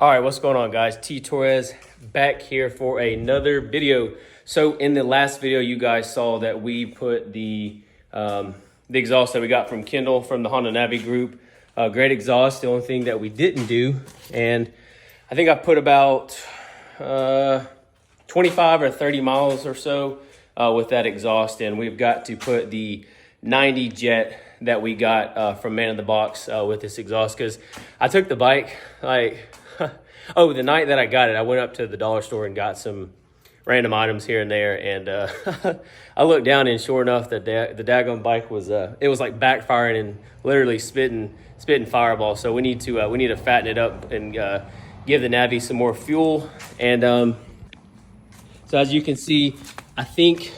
All right, what's going on, guys? T Torres back here for another video. So in the last video, you guys saw that we put the exhaust that we got from Kendall from the Honda Navi group. Great exhaust. The only thing that we didn't do, and I think I put about 25 or 30 miles or so with that exhaust, and we've got to put the 90 jet that we got from Man in the Box with this exhaust, because I took the bike oh, the night that I got it, I went up to the dollar store and got some random items here and there, and I looked down, and sure enough, the daggone bike was it was like backfiring and literally spitting fireballs. So we need to fatten it up and give the Navi some more fuel. And so as you can see, I think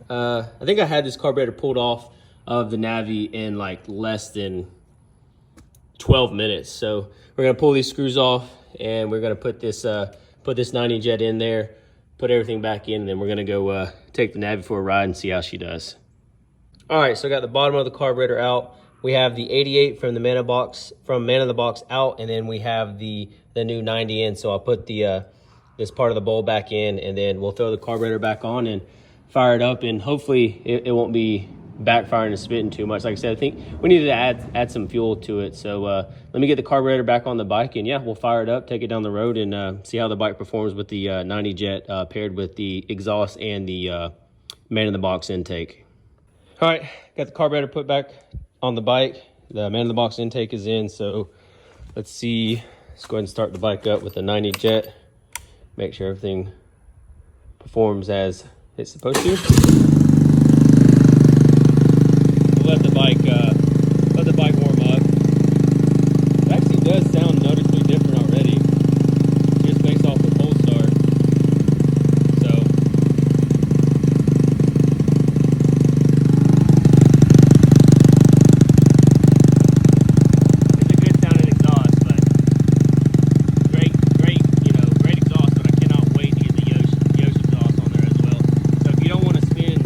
I had this carburetor pulled off of the Navi in like less than 12 minutes. So we're gonna pull these screws off, and we're gonna put this 90 jet in there, put everything back in, and then we're gonna go take the Navi for a ride and see how she does. All right, so I got the bottom of the carburetor out. We have the 88 from the Man in the Box out, and then we have the new 90 in. So I'll put the this part of the bowl back in, and then we'll throw the carburetor back on and fire it up, and hopefully it won't be backfiring and spitting too much. Like I said, I think we needed to add some fuel to it. So let me get the carburetor back on the bike, and yeah, we'll fire it up, take it down the road, and see how the bike performs with the 90 jet paired with the exhaust and the Man in the Box intake. All right, got the carburetor put back on the bike. The Man in the Box intake is in, so let's see. Let's go ahead and start the bike up with the 90 jet. Make sure everything performs as it's supposed to. We'll let the bike warm up. It actually does sound noticeably different already, just based off the cold start. So it's a good sounding exhaust, but great exhaust. But I cannot wait to get the Yosh exhaust on there as well. So if you don't want to spend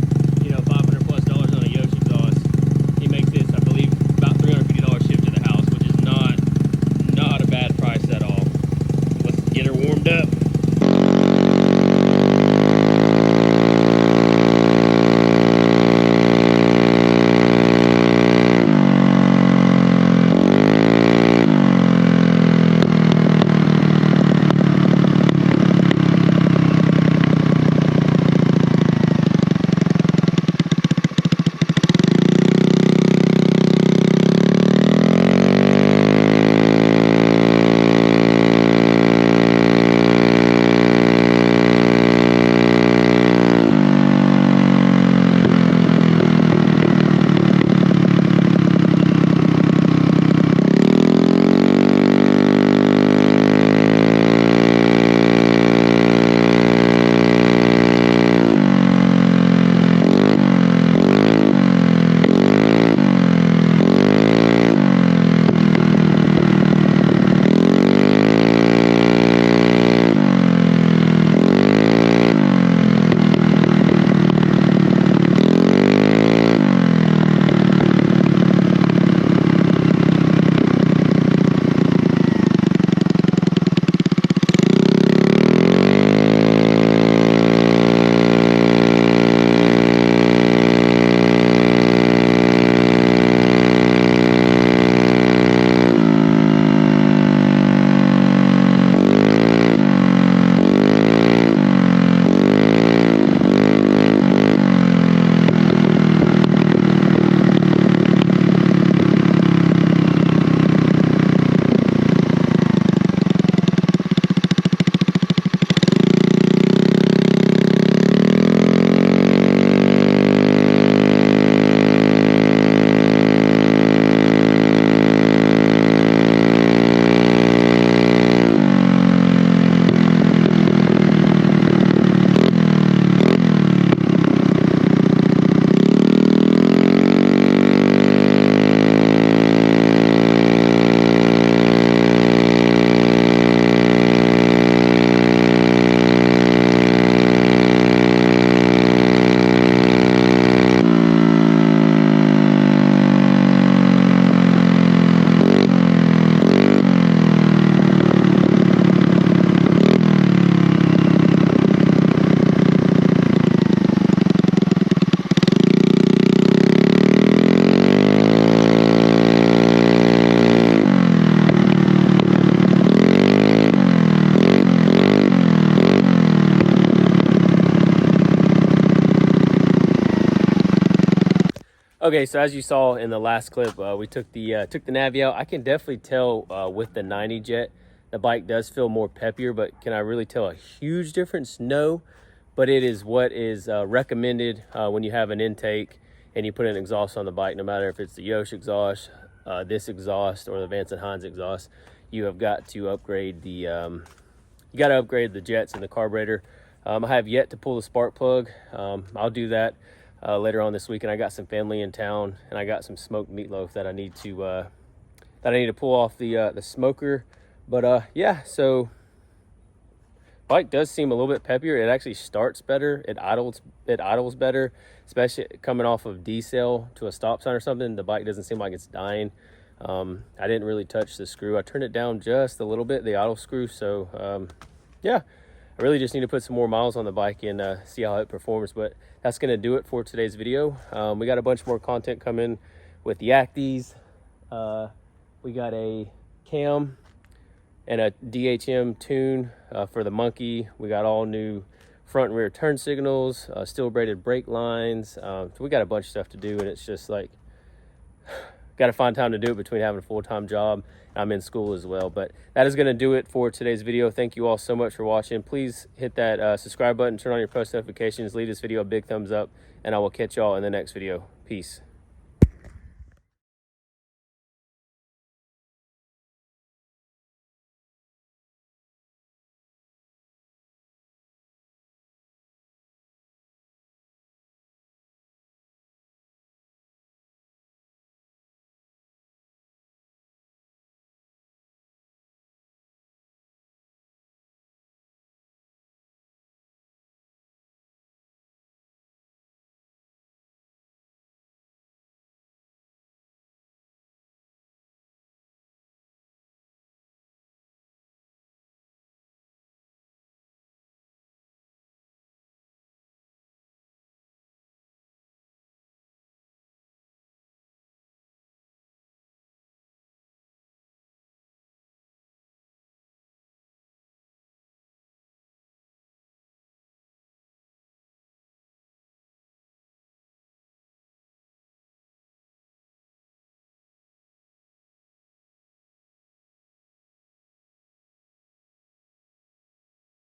Okay, so as you saw in the last clip, we took the Navi out. I can definitely tell with the 90 jet, the bike does feel more peppier, but can I really tell a huge difference? No, but it is what is recommended when you have an intake and you put an exhaust on the bike, no matter if it's the Yosh exhaust, this exhaust, or the Vance & Hines exhaust. You have got to upgrade the jets and the carburetor. I have yet to pull the spark plug. I'll do that later on this week, and I got some family in town, and I got some smoked meatloaf that I need to pull off the smoker. But yeah, so bike does seem a little bit peppier. It actually starts better. It idles better, especially coming off of decel to a stop sign or something. The bike doesn't seem like it's dying. I didn't really touch the screw. I turned it down just a little bit, the idle screw. So yeah, I really just need to put some more miles on the bike and see how it performs. But that's going to do it for today's video. We got a bunch more content coming with the Acties. We got a cam and a DHM tune for the Monkey. We got all new front and rear turn signals, steel braided brake lines. So we got a bunch of stuff to do, and it's just like, got to find time to do it between having a full-time job. I'm in school as well. But that is going to do it for today's video. Thank you all so much for watching. Please hit that subscribe button, turn on your post notifications, leave this video a big thumbs up, and I will catch y'all in the next video. Peace.